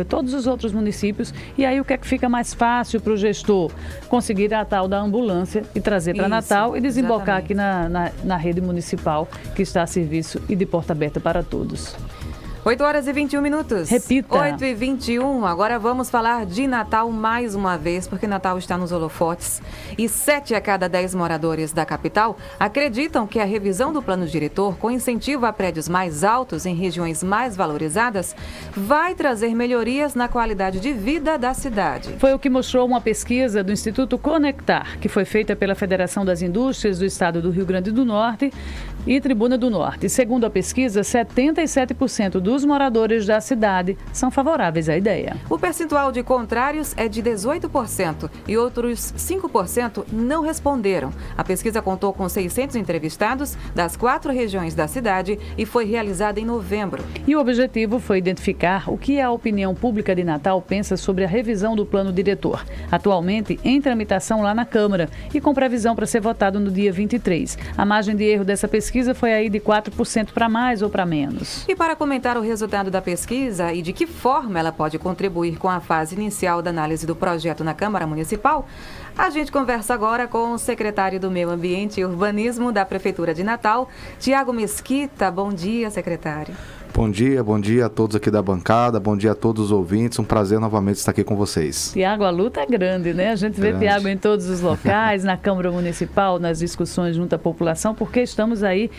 todos os outros municípios, e aí o que é que fica mais fácil para o gestor? Conseguir a tal da ambulância e trazer para Natal e desembocar aqui na rede municipal, que está a serviço e de porta aberta para todos. 8h21. Repita. 8h21. Agora vamos falar de Natal mais uma vez, porque Natal está nos holofotes. E 7 a cada 10 moradores da capital acreditam que a revisão do plano diretor, com incentivo a prédios mais altos em regiões mais valorizadas, vai trazer melhorias na qualidade de vida da cidade. Foi o que mostrou uma pesquisa do Instituto Conectar, que foi feita pela Federação das Indústrias do Estado do Rio Grande do Norte e Tribuna do Norte. Segundo a pesquisa, 77% dos moradores da cidade são favoráveis à ideia. O percentual de contrários é de 18% e outros 5% não responderam. A pesquisa contou com 600 entrevistados das 4 regiões da cidade e foi realizada em novembro. E o objetivo foi identificar o que a opinião pública de Natal pensa sobre a revisão do plano diretor, atualmente em tramitação lá na Câmara e com previsão para ser votado no dia 23. A margem de erro dessa pesquisa foi aí de 4% para mais ou para menos. E para comentar o resultado da pesquisa e de que forma ela pode contribuir com a fase inicial da análise do projeto na Câmara Municipal, a gente conversa agora com o secretário do Meio Ambiente e Urbanismo da Prefeitura de Natal, Tiago Mesquita. Bom dia, secretário. Bom dia a todos aqui da bancada, bom dia a todos os ouvintes, um prazer novamente estar aqui com vocês. Tiago, a luta é grande, né? A gente vê Tiago em todos os locais, na Câmara Municipal, nas discussões junto à população, porque estamos aí,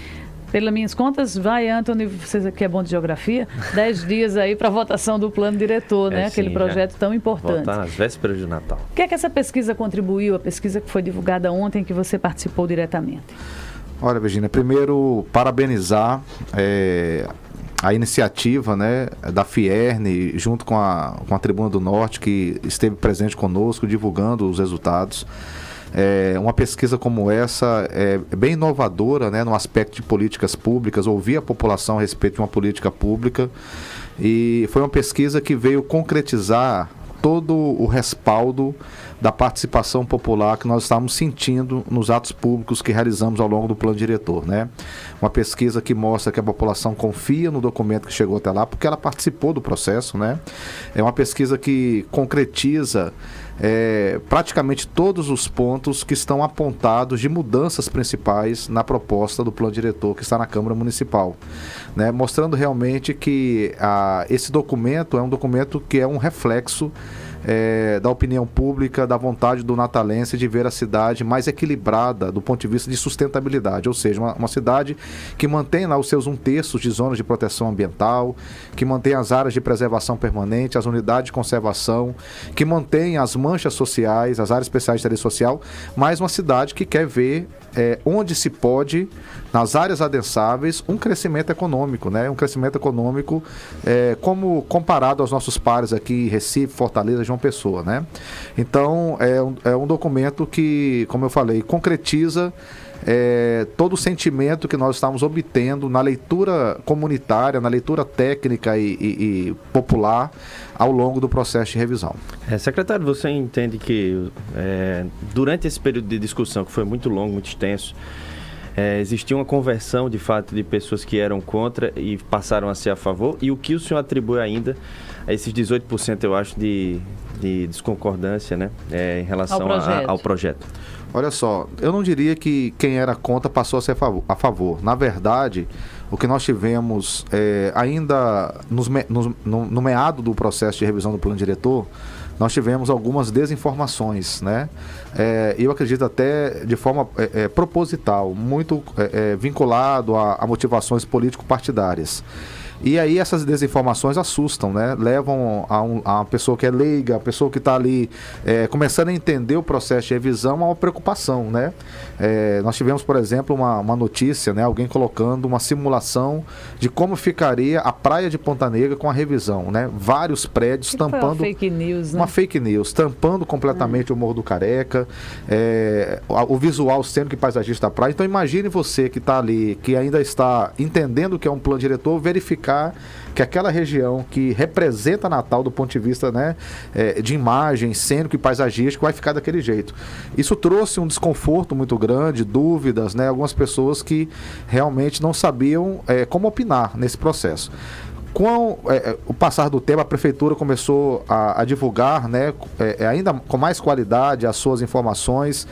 pelas minhas contas, Antônio, você que é bom de geografia, 10 dias aí para a votação do plano diretor, né? Aquele projeto tão importante. Votar nas vésperas de Natal. O que é que essa pesquisa contribuiu, a pesquisa que foi divulgada ontem, que você participou diretamente? Olha, Virgínia, primeiro parabenizar a iniciativa, né, da Fierne, junto com a Tribuna do Norte, que esteve presente conosco, divulgando os resultados. Uma pesquisa como essa é bem inovadora, né, no aspecto de políticas públicas, ouvir a população a respeito de uma política pública, e foi uma pesquisa que veio concretizar todo o respaldo da participação popular que nós estávamos sentindo nos atos públicos que realizamos ao longo do plano diretor, né? Uma pesquisa que mostra que a população confia no documento que chegou até lá, porque ela participou do processo, né? É uma pesquisa que concretiza praticamente todos os pontos que estão apontados de mudanças principais na proposta do plano diretor que está na Câmara Municipal, né? Mostrando realmente que esse documento é um documento que é um reflexo da opinião pública, da vontade do natalense de ver a cidade mais equilibrada do ponto de vista de sustentabilidade, ou seja, uma cidade que mantém lá os seus 1/3 de zonas de proteção ambiental, que mantém as áreas de preservação permanente, as unidades de conservação, que mantém as manchas sociais, as áreas especiais de interesse social, mas uma cidade que quer ver onde se pode, nas áreas adensáveis, um crescimento econômico, né? Um crescimento econômico como comparado aos nossos pares aqui, Recife, Fortaleza, João Pessoa, né? Então, é um documento que, como eu falei, concretiza todo o sentimento que nós estamos obtendo na leitura comunitária, na leitura técnica e popular ao longo do processo de revisão. Secretário, você entende que durante esse período de discussão, que foi muito longo, muito extenso, existiu uma conversão, de fato, de pessoas que eram contra e passaram a ser a favor? E o que o senhor atribui ainda a esses 18%, eu acho, de desconcordância, né, em relação ao projeto? Olha só, eu não diria que quem era contra passou a ser a favor. Na verdade, o que nós tivemos ainda no meado do processo de revisão do plano diretor, nós tivemos algumas desinformações, né? Eu acredito até de forma proposital, muito vinculado a motivações político-partidárias. E aí essas desinformações assustam, né? Levam a uma pessoa que é leiga, a pessoa que está ali começando a entender o processo de revisão a uma preocupação, né? Nós tivemos, por exemplo, uma notícia, né? Alguém colocando uma simulação de como ficaria a praia de Ponta Negra com a revisão, né? Vários prédios tampando... Uma fake news, né? Uma fake news, tampando completamente o Morro do Careca, o visual cênico e paisagista da praia. Então imagine você que está ali, que ainda está entendendo o que é um plano diretor, verificar que aquela região que representa Natal do ponto de vista, né, de imagem, cênico e paisagístico vai ficar daquele jeito. Isso trouxe um desconforto muito grande, dúvidas, né, algumas pessoas que realmente não sabiam como opinar nesse processo. Com o passar do tempo, a prefeitura começou a divulgar, né, ainda com mais qualidade as suas informações,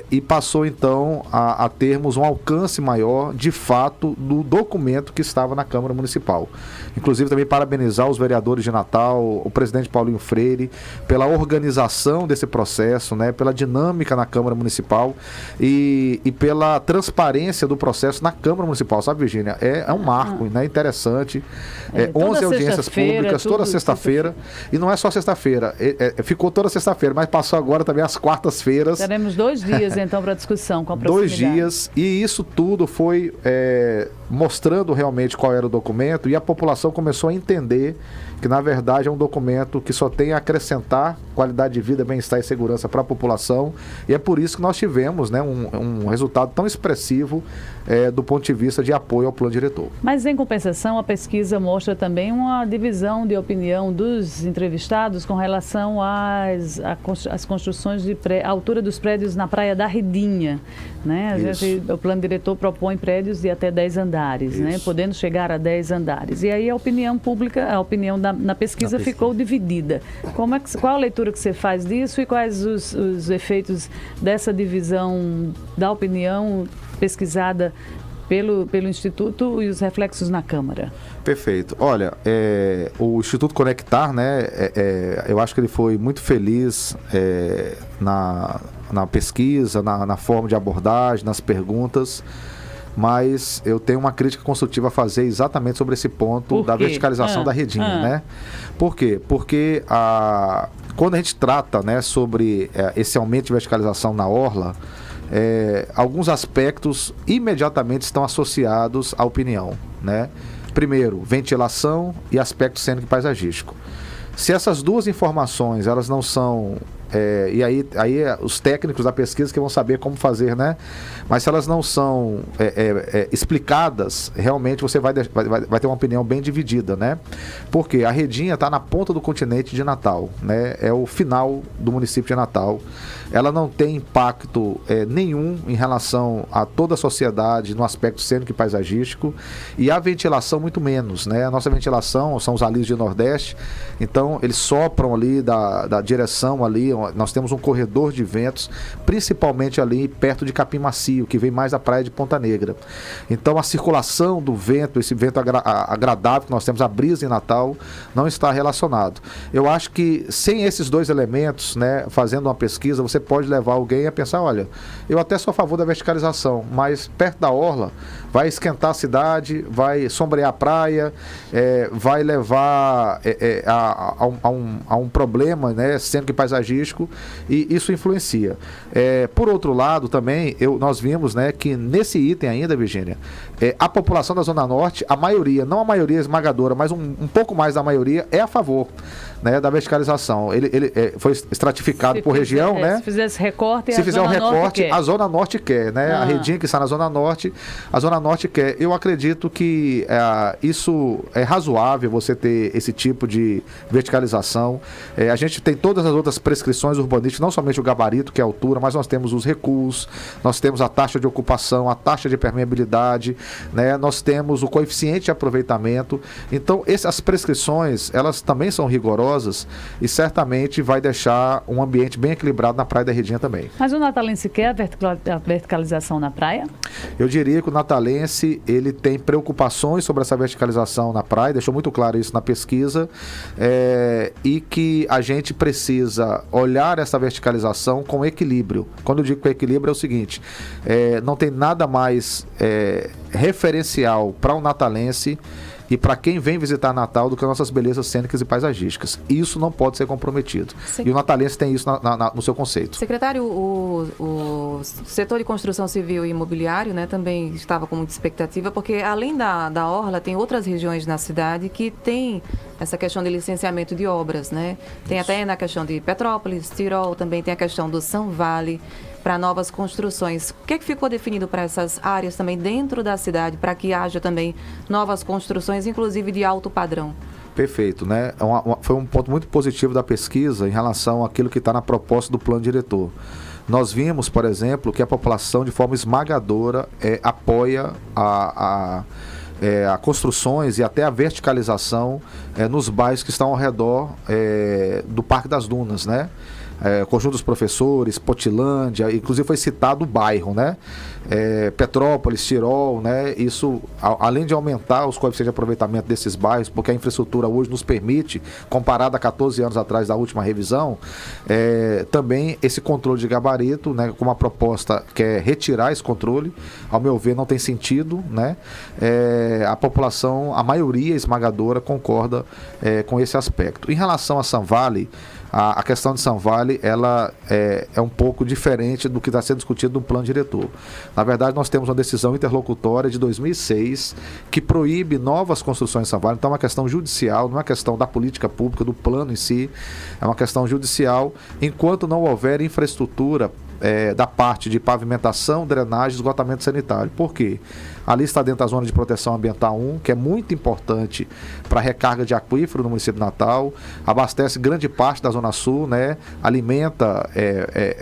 e passou então a termos um alcance maior, de fato, do documento que estava na Câmara Municipal. Inclusive também parabenizar os vereadores de Natal, o presidente Paulinho Freire, pela organização desse processo, né, pela dinâmica na Câmara Municipal e pela transparência do processo na Câmara Municipal, sabe, Virgínia? É um marco, né, interessante. 11 audiências públicas, toda sexta-feira. E não é só sexta-feira, ficou toda sexta-feira, mas passou agora também às quartas-feiras. Teremos 2 dias, então, para discussão com a proximidade. 2 dias, e isso tudo foi mostrando realmente qual era o documento, e a população começou a entender que, na verdade, é um documento que só tem a acrescentar qualidade de vida, bem-estar e segurança para a população, e é por isso que nós tivemos, né, um resultado tão expressivo do ponto de vista de apoio ao plano diretor. Mas, em compensação, a pesquisa mostra também uma divisão de opinião dos entrevistados com relação às construções à altura dos prédios na Praia da Redinha, né? O plano diretor propõe prédios de até 10 andares, né? Podendo chegar a 10 andares. E aí a opinião pública, a opinião na pesquisa ficou dividida. Qual a leitura que você faz disso e quais os efeitos dessa divisão da opinião pesquisada pelo Instituto e os reflexos na Câmara? Perfeito. Olha, o Instituto Conectar, né, eu acho que ele foi muito feliz na pesquisa, na forma de abordagem, nas perguntas, mas eu tenho uma crítica construtiva a fazer exatamente sobre esse ponto da verticalização da redinha, né? Por quê? Porque quando a gente trata, né, sobre esse aumento de verticalização na orla, alguns aspectos imediatamente estão associados à opinião, né? Primeiro, ventilação e aspecto cênico e paisagístico. Se essas duas informações, elas não são... e aí os técnicos da pesquisa que vão saber como fazer, né? Mas se elas não são explicadas, realmente você vai ter uma opinião bem dividida, né? Porque a redinha está na ponta do continente de Natal, né? É o final do município de Natal. Ela não tem impacto nenhum em relação a toda a sociedade no aspecto cênico e paisagístico, e a ventilação muito menos, né? A nossa ventilação são os alis de Nordeste, então eles sopram ali da direção ali. Nós temos um corredor de ventos, principalmente ali perto de Capim Macio, que vem mais da praia de Ponta Negra. Então a circulação do vento, esse vento agradável que nós temos, a brisa em Natal, não está relacionado. Eu acho que sem esses dois elementos, né, fazendo uma pesquisa, você pode levar alguém a pensar, olha, eu até sou a favor da verticalização, mas perto da orla vai esquentar a cidade, vai sombrear a praia, vai levar a um problema, né, cênico e paisagístico, e isso influencia. Por outro lado, também, nós vimos, né, que nesse item ainda, Virgínia, a população da Zona Norte, a maioria, não a maioria esmagadora, mas um pouco mais da maioria, é a favor, né, da verticalização. Ele foi estratificado por região, né? Se fizesse recorte, se fizer um recorte, a Zona Norte quer, né? A redinha que está na Zona Norte, a Zona Norte quer. Eu acredito que isso é razoável, você ter esse tipo de verticalização. A gente tem todas as outras prescrições urbanísticas, não somente o gabarito, que é a altura, mas nós temos os recuos, nós temos a taxa de ocupação, a taxa de permeabilidade, né? Nós temos o coeficiente de aproveitamento. Então, essas prescrições, elas também são rigorosas e certamente vai deixar um ambiente bem equilibrado na Praia da Redinha também. Mas o natalense quer a verticalização na praia? Eu diria que o natalense, ele tem preocupações sobre essa verticalização na praia, deixou muito claro isso na pesquisa, e que a gente precisa olhar essa verticalização com equilíbrio. Quando eu digo com equilíbrio é o seguinte, não tem nada mais referencial para o natalense e para quem vem visitar Natal do que as nossas belezas cênicas e paisagísticas. Isso não pode ser comprometido. E o natalense tem isso no seu conceito. Secretário, o setor de construção civil e imobiliário, né, também estava com muita expectativa, porque além da orla, tem outras regiões na cidade que tem essa questão de licenciamento de obras, né? Tem até na questão de Petrópolis, Tirol, também tem a questão do São Vale, para novas construções. O que ficou definido para essas áreas também dentro da cidade, para que haja também novas construções, inclusive de alto padrão? Perfeito, né? Foi um ponto muito positivo da pesquisa em relação àquilo que está na proposta do plano diretor. Nós vimos, por exemplo, que a população, de forma esmagadora, apoia a construções e até a verticalização nos bairros que estão ao redor do Parque das Dunas, né? Conjunto dos Professores, Potilândia, inclusive foi citado o bairro, né? Petrópolis, Tirol, né? Isso, além de aumentar os coeficientes de aproveitamento desses bairros, porque a infraestrutura hoje nos permite, comparado a 14 anos atrás da última revisão, também esse controle de gabarito, né? Com uma proposta que é retirar esse controle, ao meu ver não tem sentido, né? A população, a maioria esmagadora concorda com esse aspecto. Em relação a Sanvale, a questão de Sanvale, ela é um pouco diferente do que está sendo discutido no plano diretor. Na verdade, nós temos uma decisão interlocutória de 2006 que proíbe novas construções em Sanvale. Então, é uma questão judicial, não é uma questão da política pública, do plano em si, é uma questão judicial, enquanto não houver infraestrutura da parte de pavimentação, drenagem e esgotamento sanitário. Por quê? Ali está dentro da zona de proteção ambiental 1, que é muito importante para a recarga de aquífero no município de Natal, abastece grande parte da Zona Sul, né? Alimenta,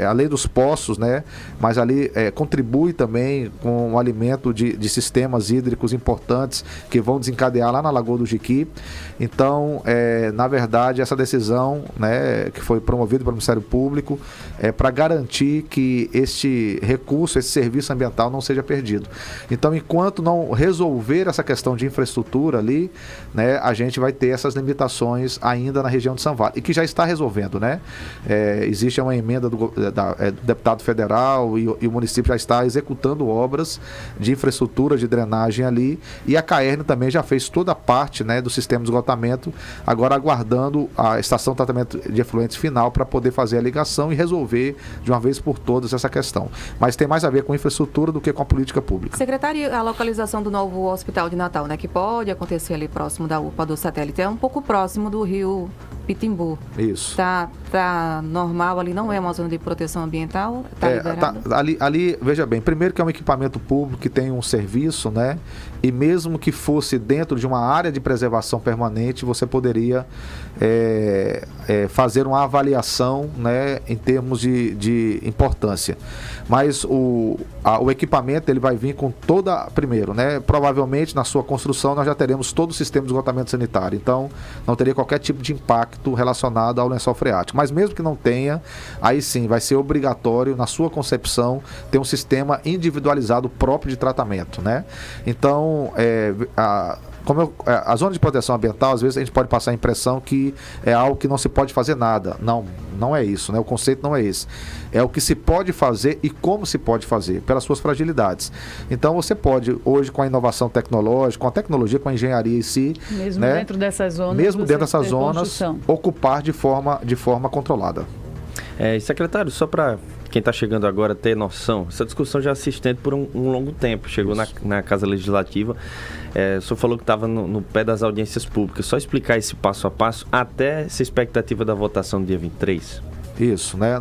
além dos poços, né? Mas ali contribui também com o alimento de sistemas hídricos importantes que vão desencadear lá na Lagoa do Jiqui. Então, na verdade, essa decisão, né, que foi promovida pelo Ministério Público para garantir que este recurso, esse serviço ambiental não seja perdido. Então, enquanto não resolver essa questão de infraestrutura ali, né, a gente vai ter essas limitações ainda na região de Sanvale, e que já está resolvendo, né? Existe uma emenda do deputado federal e o município já está executando obras de infraestrutura, de drenagem ali, e a Caerne também já fez toda a parte, né, do sistema de esgotamento, agora aguardando a estação de tratamento de efluentes final para poder fazer a ligação e resolver de uma vez por todas essa questão. Mas tem mais a ver com infraestrutura do que com a política pública. Secretário, a localização do novo hospital de Natal, né, que pode acontecer ali próximo da UPA do Satélite, é um pouco próximo do rio Pitimbu. Isso. Tá normal ali, não é uma zona de proteção ambiental? Tá liberado? Ali, veja bem, primeiro que é um equipamento público que tem um serviço, né? E mesmo que fosse dentro de uma área de preservação permanente, você poderia fazer uma avaliação, né, em termos de importância. Mas o equipamento ele vai vir com primeiro, né? Provavelmente na sua construção nós já teremos todo o sistema de esgotamento sanitário. Então não teria qualquer tipo de impacto relacionado ao lençol freático. Mas mesmo que não tenha, aí sim vai ser obrigatório na sua concepção ter um sistema individualizado próprio de tratamento, né? Então a zona de proteção ambiental, às vezes a gente pode passar a impressão que é algo que não se pode fazer nada. Não é isso, né? O conceito não é esse. É o que se pode fazer e como se pode fazer, pelas suas fragilidades. Então você pode, hoje, com a inovação tecnológica, com a tecnologia, com a engenharia em si, mesmo, né, dentro dessas zonas, mesmo dentro dessas zonas, ocupar de forma controlada. Secretário, só para quem está chegando agora ter noção, essa discussão já se estende por um longo tempo. Chegou na Casa Legislativa, o senhor falou que estava no pé das audiências públicas. Só explicar esse passo a passo até essa expectativa da votação do dia 23. Isso, né?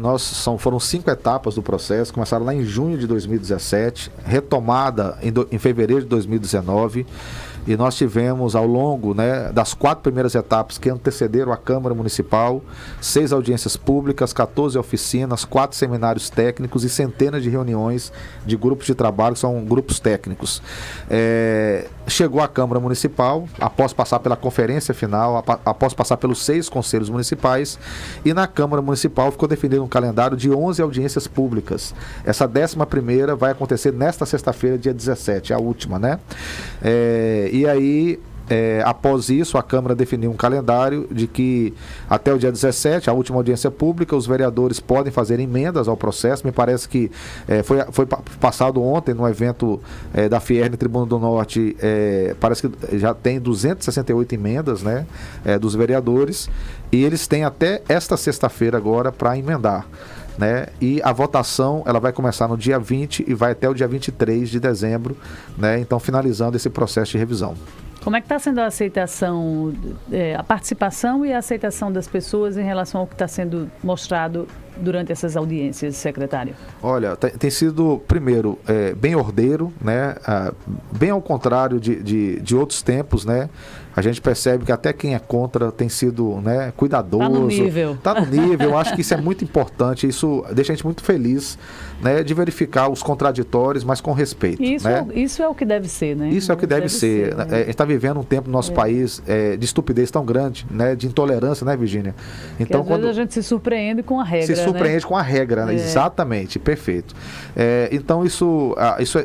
Foram 5 etapas do processo, começaram lá em junho de 2017, retomada em fevereiro de 2019. E nós tivemos ao longo, né, das 4 primeiras etapas que antecederam a Câmara Municipal, 6 audiências públicas, 14 oficinas, 4 seminários técnicos e centenas de reuniões de grupos de trabalho, que são grupos técnicos. Chegou à Câmara Municipal, após passar pela conferência final, após passar pelos 6 conselhos municipais, e na Câmara Municipal ficou definido um calendário de 11 audiências públicas. Essa 11ª vai acontecer nesta sexta-feira, dia 17, a última, né? E aí, após isso, a Câmara definiu um calendário de que até o dia 17, a última audiência pública, os vereadores podem fazer emendas ao processo. Me parece que foi passado ontem no evento da Fierne Tribuna do Norte, parece que já tem 268 emendas, né, dos vereadores, e eles têm até esta sexta-feira agora para emendar. Né? E a votação ela vai começar no dia 20 e vai até o dia 23 de dezembro, né? Então finalizando esse processo de revisão. Como é que está sendo a aceitação, a participação e a aceitação das pessoas em relação ao que está sendo mostrado durante essas audiências, secretário? Olha, tem sido, primeiro, bem ordeiro, né? Bem ao contrário de outros tempos, né? A gente percebe que até quem é contra tem sido, né, cuidadoso. Está no nível. Está no nível. Eu acho que isso é muito importante. Isso deixa a gente muito feliz, né, de verificar os contraditórios, mas com respeito. Isso, né? Isso é o que deve ser, né? Isso é o que deve ser. Né? A gente está vivendo um tempo no nosso país de estupidez tão grande, né, de intolerância, né, Virgínia? Então, às vezes a gente se surpreende com a regra. Se surpreende, né, com a regra, né? É. Exatamente, perfeito. Então, isso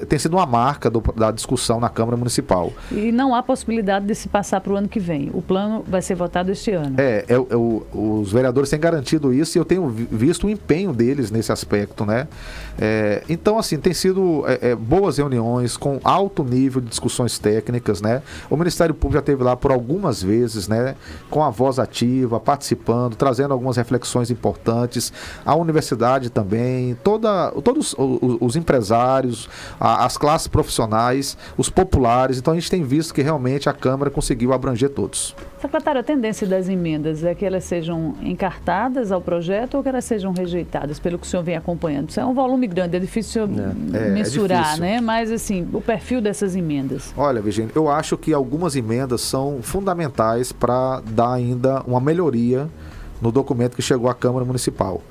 tem sido uma marca da discussão na Câmara Municipal. E não há possibilidade de se passar para o ano que vem. O plano vai ser votado este ano. Os vereadores têm garantido isso e eu tenho visto o empenho deles nesse aspecto, né? Então, assim, tem sido boas reuniões com alto nível de discussões técnicas, né? O Ministério Público já esteve lá por algumas vezes, né? Com a voz ativa, participando, trazendo algumas reflexões importantes. A universidade também, todos os empresários, as classes profissionais, os populares. Então, a gente tem visto que realmente a Câmara conseguiu abranger todos. Secretário, a tendência das emendas é que elas sejam encartadas ao projeto ou que elas sejam rejeitadas, pelo que o senhor vem acompanhando? Isso é um volume grande, é difícil mensurar, difícil, né? Mas, assim, o perfil dessas emendas. Olha, Virgínia, eu acho que algumas emendas são fundamentais para dar ainda uma melhoria no documento que chegou à Câmara Municipal.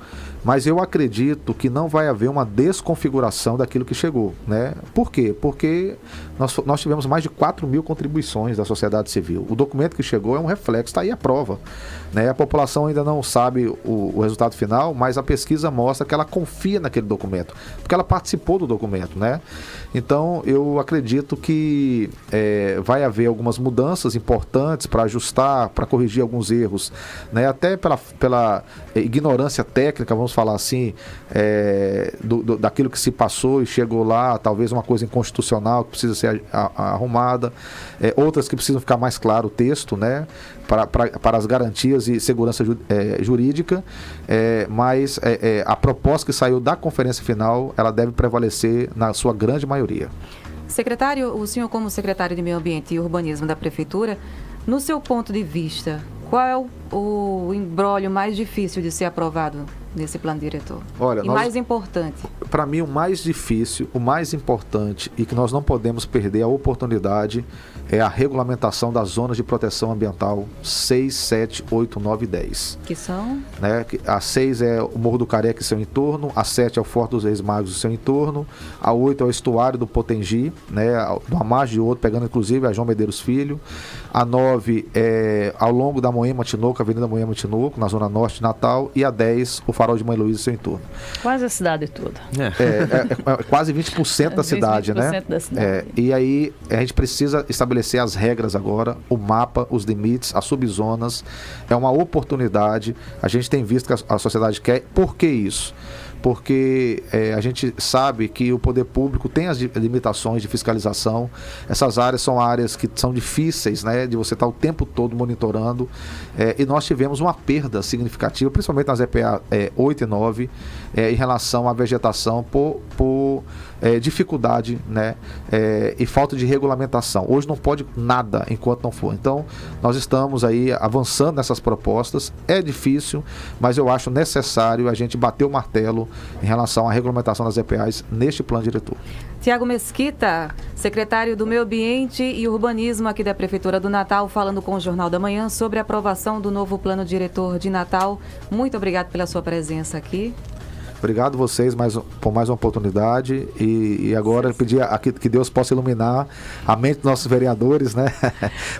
Mas eu acredito que não vai haver uma desconfiguração daquilo que chegou, né? Por quê? Porque nós tivemos mais de 4.000 contribuições da sociedade civil. O documento que chegou é um reflexo, está aí a prova, né? A população ainda não sabe o resultado final, mas a pesquisa mostra que ela confia naquele documento, porque ela participou do documento, né? Então, eu acredito que vai haver algumas mudanças importantes para ajustar, para corrigir alguns erros, né? Até pela ignorância técnica, vamos falar assim, daquilo que se passou e chegou lá, talvez uma coisa inconstitucional que precisa ser arrumada, outras que precisam ficar mais claro o texto, né, para as garantias e segurança jurídica, mas a proposta que saiu da conferência final, ela deve prevalecer na sua grande maioria. Secretário, o senhor como secretário de Meio Ambiente e Urbanismo da Prefeitura, no seu ponto de vista, qual é o imbróglio mais difícil de ser aprovado nesse plano diretor? Olha, mais importante? Para mim, o mais difícil, o mais importante e que nós não podemos perder a oportunidade é a regulamentação das zonas de proteção ambiental 6, 7, 8, 9 e 10. Que são? Né? A 6 é o Morro do Careca e seu entorno, a 7 é o Forte dos Reis Magos e seu entorno, a 8 é o estuário do Potengi, né? Uma margem de outro, pegando inclusive a João Medeiros Filho, a 9 é ao longo da Moema Tinoco, Avenida Moema Tinoco, na zona norte de Natal, e a 10, o Farol de Mãe Luísa e seu entorno. Quase a cidade toda. Quase 20% da cidade, 20% né? Da cidade. E aí a gente precisa estabelecer as regras agora, o mapa, os limites, as subzonas. É uma oportunidade. A gente tem visto que a sociedade quer. Por que isso? Porque a gente sabe que o poder público tem as limitações de fiscalização. Essas áreas são áreas que são difíceis, né, de você estar o tempo todo monitorando. E nós tivemos uma perda significativa, principalmente nas EPA 8 e 9, em relação à vegetação por dificuldade, né, e falta de regulamentação. Hoje não pode nada enquanto não for. Então, nós estamos aí avançando nessas propostas. É difícil, mas eu acho necessário a gente bater o martelo em relação à regulamentação das EPAs neste plano diretor. Tiago Mesquita, secretário do Meio Ambiente e Urbanismo aqui da Prefeitura do Natal, falando com o Jornal da Manhã sobre a aprovação do novo plano diretor de Natal. Muito obrigado pela sua presença aqui. Obrigado vocês por mais uma oportunidade e agora pedir que Deus possa iluminar a mente dos nossos vereadores, né,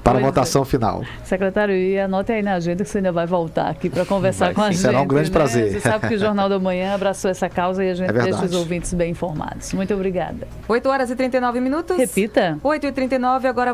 para a votação final. Secretário, e anote aí na agenda que você ainda vai voltar aqui para conversar com a gente. Será um grande prazer. Você sabe que o Jornal da Manhã abraçou essa causa e a gente deixa os ouvintes bem informados. Muito obrigada. 8h39. Repita. 8h39, agora